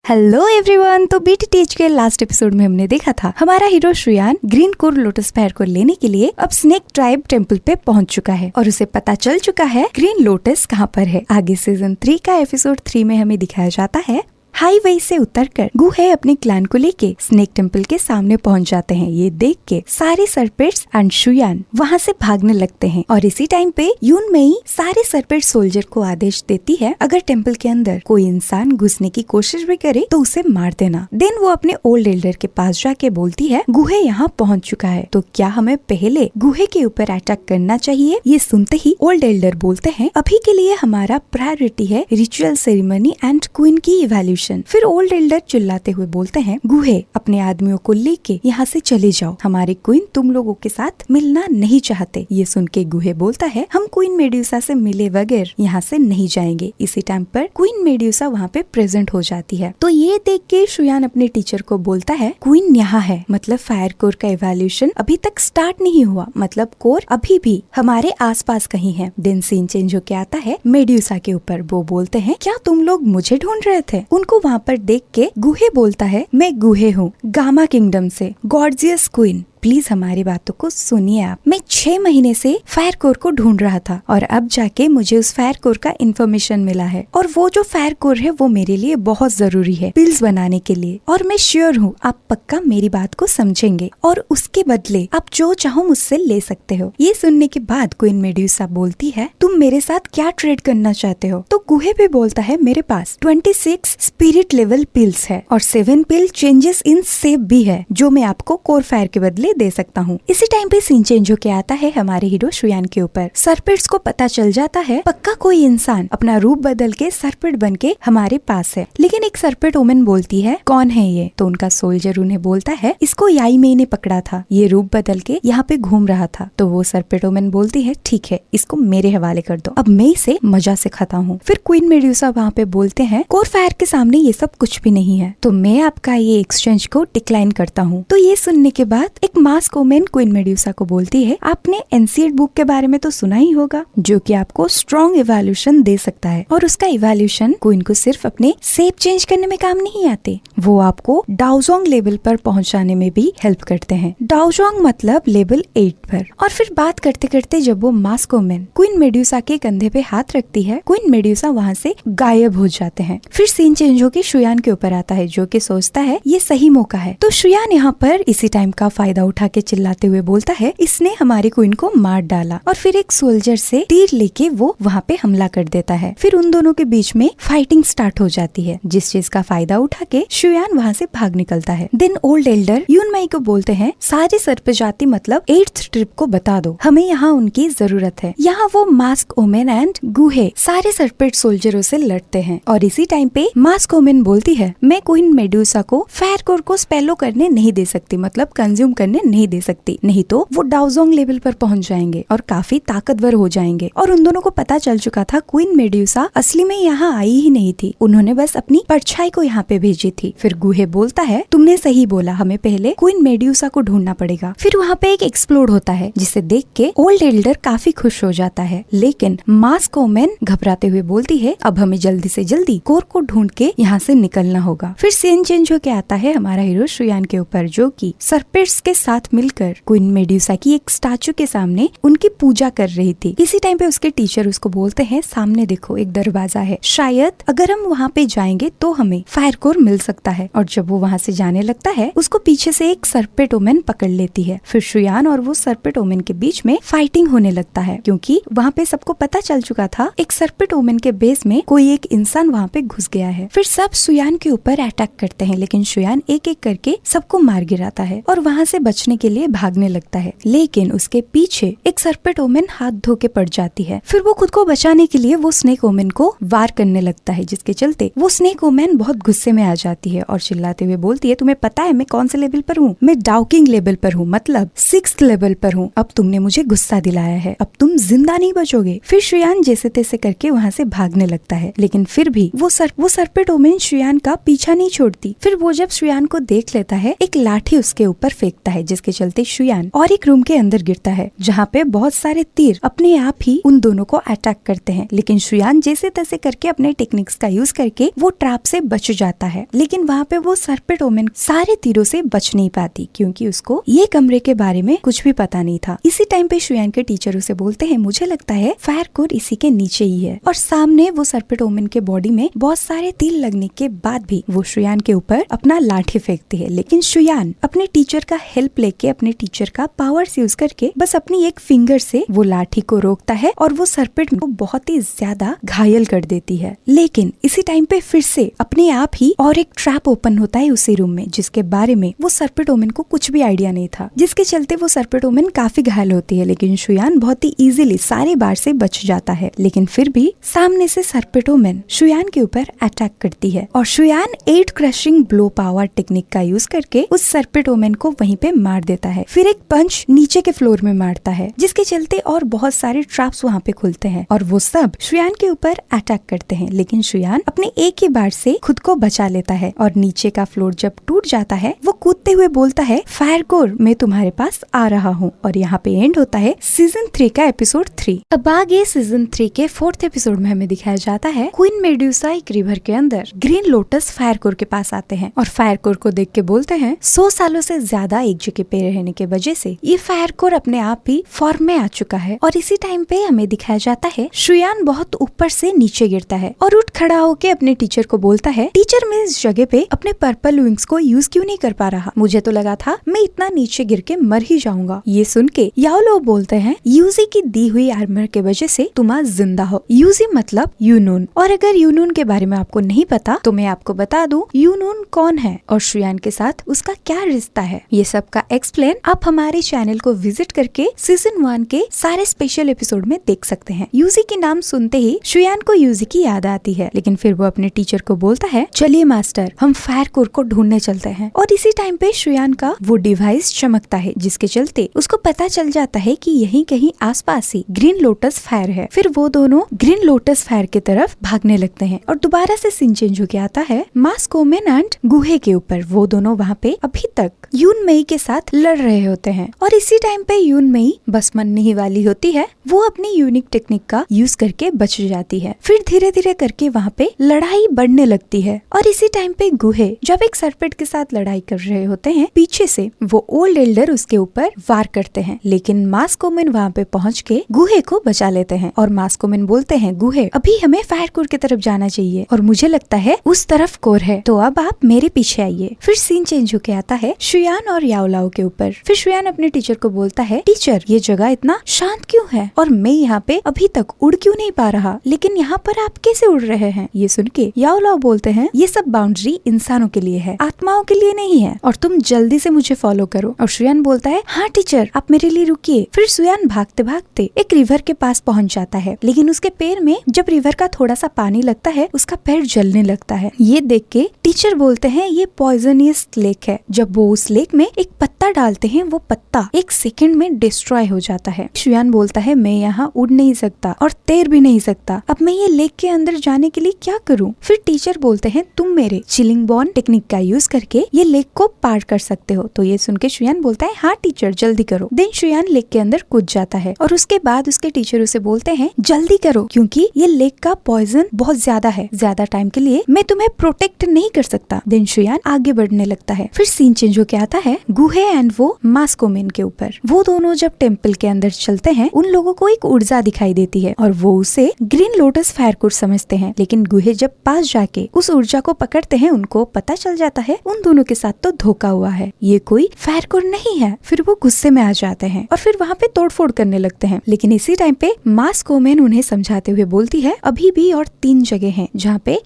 Hello everyone. तो बीटीटीएच के last episode में हमने देखा था हमारा hero Shreyan green core lotus fire को लेने के लिए अब स्नेक ट्राइब टेम्पल पे पहुंच चुका है और उसे पता चल चुका है ग्रीन लोटस कहाँ पर है। आगे सीजन 3 का एपिसोड 3 में हमें दिखाया जाता है हाईवे से उतरकर गुहे अपने क्लैन को लेके स्नेक टेम्पल के सामने पहुंच जाते हैं। ये देख के सारे सरपेट्स एंड शुयान वहाँ से भागने लगते हैं और इसी टाइम पे यून मेई सारे सरपेट सोल्जर को आदेश देती है अगर टेम्पल के अंदर कोई इंसान घुसने की कोशिश भी करे तो उसे मार देना। देन वो अपने ओल्ड एल्डर के पास जाके बोलती है गुहे यहाँ पहुँच चुका है, तो क्या हमें पहले गुहे के ऊपर अटैक करना चाहिए। ये सुनते ही ओल्ड एल्डर बोलते हैं अभी के लिए हमारा प्रायोरिटी है रिचुअल सेरेमनी एंड क्वीन की इवैल्यूएशन। फिर ओल्ड एल्डर चिल्लाते हुए बोलते हैं गुहे अपने आदमियों को लेके यहाँ से चले जाओ, हमारी क्वीन तुम लोगों के साथ मिलना नहीं चाहते। ये सुन के गुहे बोलता है हम क्वीन मेड्यूसा से मिले बगैर यहाँ से नहीं जाएंगे। इसी टाइम पर क्वीन मेड्यूसा वहाँ पे प्रेजेंट हो जाती है। तो ये देख के शुयान अपने टीचर को बोलता है क्वीन यहाँ है, मतलब फायर कोर का इवैल्यूएशन अभी तक स्टार्ट नहीं हुआ, मतलब कोर अभी भी हमारे आसपास कहीं है। दिन सीन चेंज होके आता है मेड्यूसा के ऊपर। वो बोलते हैं क्या तुम लोग मुझे ढूंढ रहे थे। उनको वहाँ पर देख के गुहे बोलता है मैं गुहे हूँ गामा किंगडम से, गॉर्जियस क्वीन प्लीज हमारी बातों को सुनिए आप। मैं 6 महीने से फायर कोर को ढूंढ रहा था और अब जाके मुझे उस फायर कोर का इन्फॉर्मेशन मिला है और वो जो फायर कोर है वो मेरे लिए बहुत जरूरी है पिल्स बनाने के लिए और मैं श्योर हूँ आप पक्का मेरी बात को समझेंगे और उसके बदले आप जो चाहो मुझसे ले सकते हो। ये सुनने के बाद क्वीन मेड्यूसा बोलती है तुम मेरे साथ क्या ट्रेड करना चाहते हो। तो गुहे भी बोलता है मेरे पास 26 स्पिरिट लेवल पिल्स है और 7 पिल चेंजेस इन सेप भी है जो मैं आपको कोर फायर के बदले दे सकता हूँ। इसी टाइम पे सीन चेंज होके आता है हमारे हीरो श्रेयान के ऊपर। सरपेट्स को पता चल जाता है पक्का कोई इंसान अपना रूप बदल के सरपेट बन के हमारे पास है। लेकिन एक सरपेट वुमन बोलती है कौन है ये। तो उनका सोल्जर उन्हें बोलता है इसको याई मेई ने पकड़ा था, ये रूप बदल के यहाँ पे घूम रहा था। तो वो सरपेट वुमन बोलती है ठीक है इसको मेरे हवाले कर दो, अब मैं इसे मजा सिखाता हूँ। फिर क्वीन मेड्यूसा वहाँ पे बोलते हैं कोर फायर के सामने ये सब कुछ भी नहीं है, तो मैं आपका ये एक्सचेंज को डिक्लाइन करता हूँ। तो ये सुनने के बाद एक मास्क वुमन क्वीन मेड्यूसा को बोलती है आपने एनसीएड बुक के बारे में तो सुना ही होगा जो कि आपको स्ट्रॉन्ग इवैल्यूएशन दे सकता है और उसका इवैल्यूएशन क्वीन को सिर्फ अपने शेप चेंज करने में काम नहीं आते, वो आपको डाओजोंग लेवल पर पहुंचाने में भी हेल्प करते हैं। डाओजोंग मतलब लेवल 8 पर। और फिर बात करते करते जब वो मास्क वुमन क्वीन मेड्यूसा के कंधे पे हाथ रखती है क्वीन मेड्यूसा वहाँ से गायब हो जाते हैं। फिर सीन चेंज होकर शुयान के ऊपर आता है जो कि सोचता है ये सही मौका है। तो शुयान यहाँ पर इसी टाइम का फायदा उठा के चिल्लाते हुए बोलता है इसने हमारी क्वीन को मार डाला और फिर एक सोल्जर से तीर लेके वो वहाँ पे हमला कर देता है। फिर उन दोनों के बीच में फाइटिंग स्टार्ट हो जाती है जिस चीज का फायदा उठा के शुयान वहाँ से भाग निकलता है। देन ओल्ड एल्डर यून मेई को बोलते हैं सारे सर्पजाति मतलब 8th ट्रिब को बता दो, हमें यहाँ उनकी जरूरत है। यहाँ वो मास्क वुमन एंड गुहे सारे सरपेट सोल्जरों से लड़ते हैं और इसी टाइम पे मास्क वुमन बोलती है मैं क्वीन मेड्यूसा को फायर कोर को स्पेलो करने नहीं दे सकती, मतलब कंज्यूम करने नहीं दे सकती, नहीं तो वो डाओजोंग लेवल पर पहुंच जाएंगे और काफी ताकतवर हो जाएंगे। और उन दोनों को पता चल चुका था क्वीन मेड्यूसा असली में यहाँ आई ही नहीं थी, उन्होंने बस अपनी परछाई को यहाँ पे भेजी थी। फिर गुहे बोलता है तुमने सही बोला, हमें पहले क्वीन मेड्यूसा को ढूंढना पड़ेगा। फिर वहाँ पे एक एक्सप्लोड होता है जिसे देख के ओल्ड एल्डर काफी खुश हो जाता है, लेकिन मास्क वुमन घबराते हुए बोलती है अब हमें जल्दी से जल्दी कोर को ढूंढ के यहाँ से निकलना होगा। फिर सीन चेंज होके आता है हमारा हीरो श्रेयान के ऊपर जो की सरपेट्स के साथ मिलकर क्वीन मेड्यूसा की एक स्टैचू के सामने उनकी पूजा कर रही थी। इसी टाइम पे उसके टीचर उसको बोलते हैं सामने देखो एक दरवाजा है, शायद अगर हम वहाँ पे जाएंगे तो हमें फायर कोर मिल सकता है। और जब वो वहाँ से जाने लगता है उसको पीछे से एक सरपेट वुमन पकड़ लेती है। फिर शुयान और वो सरपेट वुमन के बीच में फाइटिंग होने लगता है क्योंकि वहाँ पे सबको पता चल चुका था एक सरपेट वुमन के बेस में कोई एक इंसान वहाँ पे घुस गया है। फिर सब शुयान के ऊपर अटैक करते हैं लेकिन शुयान एक एक करके सबको मार गिराता है और वहाँ से बचने के लिए भागने लगता है, लेकिन उसके पीछे एक सरपेट वुमन हाथ धो के पड़ जाती है। फिर वो खुद को बचाने के लिए वो स्नेक वुमन को वार करने लगता है जिसके चलते वो स्नेक वुमन बहुत गुस्से में आ जाती है और चिल्लाते हुए बोलती है, तुम्हें पता है मैं कौन से लेवल पर हूँ? मैं डाउकिंग लेवल पर हूँ, मतलब 6th लेवल पर हूँ। अब तुमने मुझे गुस्सा दिलाया है, अब तुम जिंदा नहीं बचोगे। फिर श्रेयान जैसे तैसे करके वहाँ से भागने लगता है, लेकिन फिर भी वो सरपेट ओमेन श्रेयान का पीछा नहीं छोड़ती। फिर वो जब श्रेयान को देख लेता है, एक लाठी उसके ऊपर फेंकता है, जिसके चलते श्रेयान और एक रूम के अंदर गिरता है, जहाँ पे बहुत सारे तीर अपने आप ही उन दोनों को अटैक करते हैं। लेकिन श्रेयान जैसे तैसे करके अपने टेक्निक्स का यूज करके वो ट्रैप से बच जाता है। लेकिन वहाँ पे वो सरपेट ओमेन सारे तीरों से बच नहीं पाती, क्योंकि उसको ये कमरे के बारे में कुछ भी पता नहीं था। इसी टाइम पे श्रेयान के टीचर उसे बोलते हैं, मुझे लगता है फायर कोर इसी के नीचे ही है। और सामने वो सरपेट ओमेन के बॉडी में बहुत सारे तीर लगने के बाद भी वो श्रेयान के ऊपर अपना लाठी फेंकती है। लेकिन श्रेयान अपने टीचर का हेल्प लेके, अपने टीचर का पावर्स यूज करके बस अपनी एक फिंगर से वो लाठी को रोकता है और वो सरपेट को बहुत ही ज्यादा घायल कर देती है। लेकिन इसी टाइम पे फिर से अपने आप ही और एक ट्रैप ओपन होता है उसी रूम में, जिसके बारे में वो सरपेट ओमेन को कुछ भी आइडिया नहीं था, जिसके चलते वो सरपेट ओमेन काफी घायल होती है। लेकिन श्रेयान बहुत ही इजीली सारे बार से बच जाता है। लेकिन फिर भी सामने से सरपेट ओमेन श्रेयान के ऊपर अटैक करती है और श्रेयान 8 क्रशिंग ब्लो पावर टेक्निक का यूज करके उस सरपेट ओमेन को वहीं पे मार देता है। फिर एक पंच नीचे के फ्लोर में मारता है, जिसके चलते और बहुत सारे ट्रैप्स वहाँ पे खुलते हैं और वो सब श्रेयान के ऊपर अटैक करते हैं। लेकिन श्रेयान अपने एक ही बार से खुद को बचा लेता है और नीचे का फ्लोर जब टूट जाता है, वो कूदते हुए बोलता है, फायर कोर मैं तुम्हारे पास आ रहा हूँ। और यहाँ पे एंड होता है सीजन 3 का एपिसोड 3। अब आगे सीजन 3 के 4th एपिसोड में हमें दिखाया जाता है क्वीन मेडुसा एक रिवर के अंदर ग्रीन लोटस फायर कोर के पास आते हैं और फायर कोर को देख के बोलते हैं, 100 सालों से ज्यादा एक जगह पे रहने के वजह से ये फायर कोर अपने आप ही फॉर्म में आ चुका है। और इसी टाइम पे हमें दिखाया जाता है श्रेयान बहुत ऊपर से नीचे गिरता है और उठ खड़ा होके अपने टीचर को बोलता है, टीचर मैं इस जगह पे अपने पर्पल विंग्स को यूज क्यों नहीं कर पा रहा? मुझे तो लगा था मैं इतना नीचे गिर के मर ही जाऊंगा। ये सुन के याओलो बोलते हैं, यूजी की दी हुई आर्मर के वजह से तुम आज जिंदा हो। यूजी मतलब यूनून, और अगर यूनून के बारे में आपको नहीं पता तो मैं आपको बता दूं यूनून कौन है और श्रेयान के साथ उसका क्या रिश्ता है। ये सब का एक्सप्लेन आप हमारे चैनल को विजिट करके सीजन 1 के सारे स्पेशल एपिसोड में देख सकते हैं। यूजी की नाम सुनते ही श्रेयान को यूजी की याद आती है, लेकिन फिर वो अपने टीचर को बोलता है, चलिए मास्टर हम फायर कोर को ढूंढने चलते हैं। और इसी टाइम पे श्रेयान का वो डिवाइस चमकता है, जिसके चलते उसको पता चल जाता है कि यहीं कहीं आसपास ही ग्रीन लोटस फायर है। फिर वो दोनों ग्रीन लोटस फायर की तरफ भागने लगते हैं और दोबारा से सीन चेंज हो के आता है मास्कोमेन एंड गुहे के ऊपर। वो दोनों वहाँ पे अभी तक यून मई के साथ लड़ रहे होते हैं और इसी टाइम पे यून मई बस मरने ही वाली होती है। वो अपनी यूनिक टेक्निक का यूज करके बच जाती है। फिर धीरे धीरे करके वहाँ पे लड़ाई बढ़ने लगती है और इसी टाइम पे गुहे जब एक सरपेट के साथ लड़ाई कर रहे होते हैं, पीछे से वो ओल्ड एल्डर उसके ऊपर वार करते हैं, लेकिन मास्कोमेन वहाँ पे पहुँच के गुहे को बचा लेते हैं। और मास्कोमेन बोलते हैं, गुहे अभी हमें फायर कोर की तरफ जाना चाहिए और मुझे लगता है उस तरफ कोर है, तो अब आप मेरे पीछे आइए। फिर सीन चेंज होके आता है श्रेयान और याओलाओ के ऊपर। फिर श्रेयान अपने टीचर को बोलता है, टीचर ये जगह इतना शांत क्यों है और मैं यहाँ पे अभी तक उड़ क्यों नहीं पा रहा, लेकिन यहाँ पर आप कैसे उड़ रहे हैं? ये सुन के याओलाओ बोलते हैं, ये सब बाउंड्री इंसानों के लिए है, आत्माओं के लिए नहीं है, और तुम जल्दी से मुझे फॉलो करो। और श्रेयान बोलता है, हाँ टीचर आप मेरे लिए रुकिए। फिर श्रेयान भागते भागते एक रिवर के पास पहुँच जाता है, लेकिन उसके पैर में जब रिवर का थोड़ा सा पानी लगता है उसका पैर जलने लगता है। ये देख के टीचर बोलते हैं, ये पॉइजनियस लेक है। जब वो उस लेक में एक पत्ता डालते हैं, वो पत्ता एक सेकंड में डिस्ट्रॉय हो जाता है। श्रेयान बोलता है, मैं यहाँ उड़ नहीं सकता और तैर भी नहीं सकता, अब मैं ये लेक के अंदर जाने के लिए क्या करूँ? फिर टीचर बोलते हैं, तुम मेरे चिलिंग बॉन्ड टेक्निक का यूज करके ये लेक को पार कर सकते हो। तो ये सुन के श्रेयान बोलता है, हाँ टीचर जल्दी करो। देन श्रेयान लेक के अंदर कूद जाता है और उसके बाद उसके टीचर उसे बोलते हैं, जल्दी करो क्योंकि ये लेक का पॉइजन बहुत ज्यादा है, ज्यादा टाइम के लिए मैं तुम्हें प्रोटेक्ट नहीं कर सकता। देन श्रेयान आगे बढ़ने लगता है। फिर सीन चेंज होके आता है गुहे एंड वो मास्कोमेन के ऊपर। वो दोनों जब टेम्पल के अंदर चलते हैं, उन लोगों को एक ऊर्जा दिखाई देती है और वो उसे ग्रीन लोटस फायर कोर समझते हैं। लेकिन गुहे जब पास जाके उस ऊर्जा को पकड़ते हैं, उनको पता चल जाता है उन दोनों के साथ तो धोखा हुआ है, ये कोई फायर कोर नहीं है। फिर वो गुस्से में आ जाते हैं और फिर वहाँ पे तोड़फोड़ करने लगते हैं। लेकिन इसी टाइम पे मास्कोमेन उन्हें समझाते हुए बोलती है, अभी भी और 3 जगह हैं जहाँ पे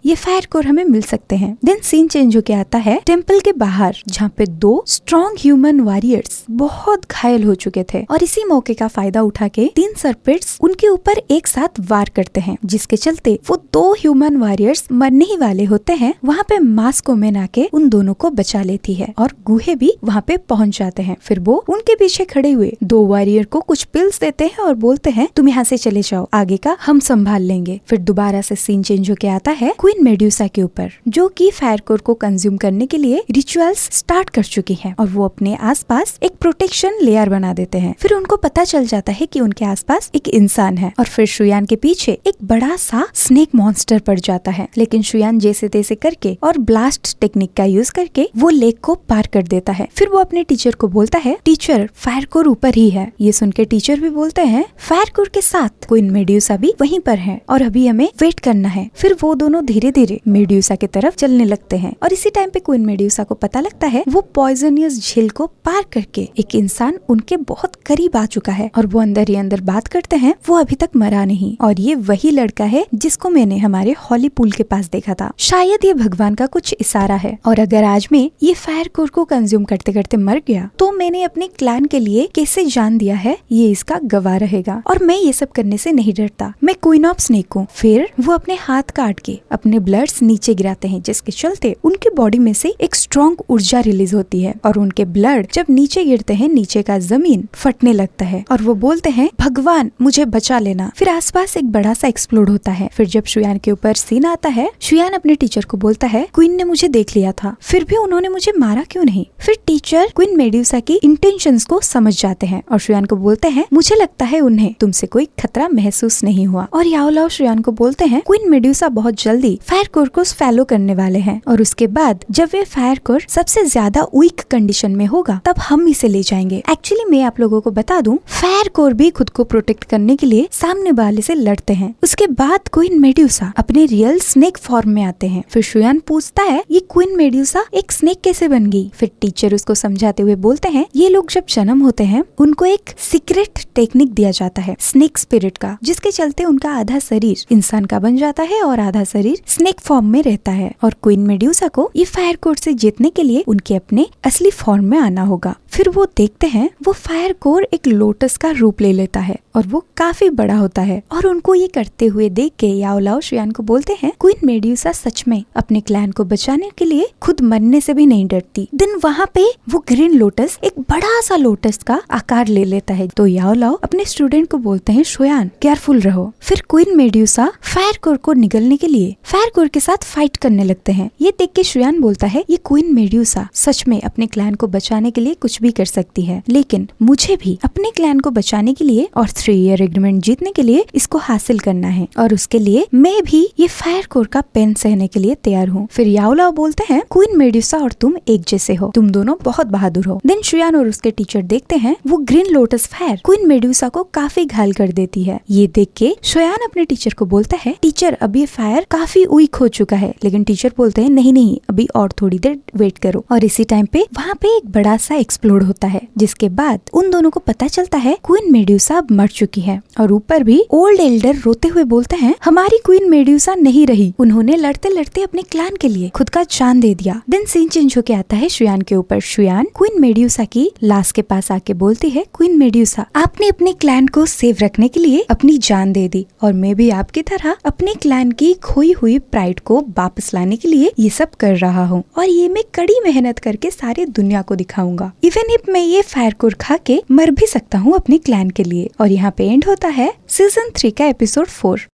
ये फायर कोर हमें मिल सकते हैं। देन सीन चेंज होके आता है टेम्पल के बाहर, जहाँ पे 2 स्ट्रॉन्ग ह्यूमन वॉरियर्स बहुत घायल हो चुके थे और इसी मौके का फायदा उठा के 3 सरपेट्स उनके ऊपर एक साथ वार करते हैं, जिसके चलते वो 2 ह्यूमन वॉरियर्स मरने ही वाले होते हैं। वहाँ यहाँ पे मास्क वुमेन आके उन दोनों को बचा लेती है और गुहे भी वहाँ पे पहुँच जाते हैं। फिर वो उनके पीछे खड़े हुए 2 वॉरियर को कुछ पिल्स देते हैं और बोलते हैं तुम यहाँ से चले जाओ, आगे का हम संभाल लेंगे। फिर दोबारा से सीन चेंज होके आता है क्वीन मेड्यूसा के ऊपर, जो कि फायर कोर को कंज्यूम करने के लिए रिचुअल्स स्टार्ट कर चुकी है और वो अपने आसपास एक प्रोटेक्शन लेयर बना देते हैं। फिर उनको पता चल जाता है कि उनके आसपास एक इंसान है और फिर शुयान के पीछे एक बड़ा सा स्नेक मॉन्स्टर पड़ जाता है, लेकिन शुयान जैसे तैसे करके और ब्लास्ट टेक्निक का यूज करके वो लेक को पार कर देता है। फिर वो अपने टीचर को बोलता है टीचर फायर कोर ऊपर ही है। ये सुन के टीचर भी बोलते हैं फायर कोर के साथ क्वीन मेड्यूसा भी वहीं पर है और अभी हमें वेट करना है। फिर वो दोनों धीरे धीरे मेड्यूसा की तरफ चलने लगते हैं और इसी टाइम पे क्वीन मेड्यूसा को पता लगता है वो पॉइजनियस झील को पार करके एक इंसान उनके बहुत करीब आ चुका है और वो अंदर ही अंदर बात करते हैं वो अभी तक मरा नहीं और ये वही लड़का है जिसको मैंने हमारे हॉली पूल के पास देखा था। शायद ये भगवान का कुछ इशारा है और अगर आज में ये फायर कोर को कंज्यूम करते करते मर गया तो मैंने अपने क्लैन के लिए कैसे जान दिया है ये इसका गवाह रहेगा और मैं ये सब करने से नहीं डरता, मैं क्वीन ऑफ स्नेक हूँ। फिर वो अपने हाथ काट के अपने ब्लड्स नीचे गिराते हैं जिसके चलते उनके बॉडी में से एक स्ट्रॉन्ग ऊर्जा रिलीज होती है और उनके ब्लड जब नीचे गिरते हैं नीचे का जमीन फटने लगता है और वो बोलते हैं भगवान मुझे बचा लेना। फिर आसपास एक बड़ा सा एक्सप्लोड होता है। फिर जब शुयान के ऊपर सीन आता है शुयान अपने टीचर को बोलता है क्वीन ने मुझे देख लिया था फिर भी उन्होंने मुझे मारा क्यों नहीं। फिर टीचर क्वीन मेड्यूसा की इंटेंशंस को समझ जाते हैं और शुयान को बोलते हैं मुझे लगता है उन्हें तुमसे कोई खतरा महसूस नहीं हुआ। और याओलाओ शुयान को बोलते हैं क्वीन मेड्यूसा बहुत जल्दी फायर कोर को फॉलो करने वाले हैं और उसके बाद जब वे फायर कोर सबसे ज्यादा वीक कंडीशन में होगा तब हम इसे ले जाएंगे। एक्चुअली मैं आप लोगों को बता दूं फायर कोर भी खुद को प्रोटेक्ट करने के लिए सामने वाले से लड़ते हैं। उसके बाद क्वीन मेड्यूसा अपने रियल स्नेक फॉर्म में आते हैं। फिर शुयान पूछता है ये क्वीन मेड्यूसा एक स्नेक कैसे बन गई। फिर टीचर उसको समझाते हुए बोलते हैं ये लोग जब जन्म होते हैं उनको एक सीक्रेट टेक्निक दिया जाता है स्नेक स्पिरिट का, जिसके चलते उनका आधा शरीर इंसान का बन जाता है और आधा शरीर स्नेक फॉर्म में रहता है। और क्वीन मेड्यूसा को ये फायर कोर से जीतने के लिए उनके अपने असली फॉर्म में आना होगा। फिर वो देखते हैं वो फायर कोर एक लोटस का रूप ले लेता है और वो काफी बड़ा होता है और उनको ये करते हुए देख के याओलाओ शुयान को बोलते हैं क्वीन मेड्यूसा सच में अपने क्लैन को बचाने के लिए खुद मरने से भी नहीं डरती। देन वहाँ पे वो ग्रीन लोटस एक बड़ा सा लोटस का आकार ले लेता है। तो याओलाओ अपने स्टूडेंट को बोलते हैं शुयान केयरफुल रहो। फिर क्वीन मेड्यूसा फायर कोर को निगलने के लिए फायर कोर के साथ फाइट करने लगते हैं। ये देख के शुयान बोलता है ये क्वीन मेड्यूसा सच में अपने क्लैन को बचाने के लिए कुछ भी कर सकती है, लेकिन मुझे भी अपने क्लैन को बचाने के लिए और 3 ईयर एग्रीमेंट जीतने के लिए इसको हासिल करना है और उसके लिए मैं भी ये फायर कोर का पेन सहने के लिए तैयार हूँ। फिर याओलाओ बोलते हैं क्वीन मेड्यूसा और तुम एक जैसे हो, तुम दोनों बहुत बहादुर हो। देन शुयान और उसके टीचर देखते हैं वो green lotus fire queen medusa को काफी घायल कर देती है। ये देख के शुयान अपने टीचर को बोलता है टीचर अब ये फायर काफी वीक हो चुका है, लेकिन टीचर बोलते हैं नहीं अभी और थोड़ी देर वेट करो। और इसी टाइम पे वहाँ पे एक बड़ा सा एक्सप्लोड होता है जिसके बाद उन दोनों को पता चलता है क्वीन मेड्यूसा अब मर चुकी है। और ऊपर भी ओल्ड एल्डर रोते हुए बोलते हैं हमारी क्वीन मेड्यूसा नहीं रही, उन्होंने लड़ते लड़ते अपने क्लैन के लिए खुद का जान दे दिया। देन सीन चेंज होके आता है शुयान के ऊपर। शुयान क्वीन मेड्यूसा की लाश के पास आके बोलती है क्वीन मेड्यूसा आपने अपने क्लैन को सेव रखने के लिए अपनी जान दे दी और मैं भी आपकी तरह अपने क्लैन की खोई हुई प्राइड को वापस लाने के लिए ये सब कर रहा हूँ और ये मैं कड़ी मेहनत करके सारी दुनिया को दिखाऊंगा। इवन इफ मैं ये फायर कोर खा के मर भी सकता हूँ अपने क्लैन के लिए। और यहाँ पे एंड होता है सीजन 3 का एपिसोड 4।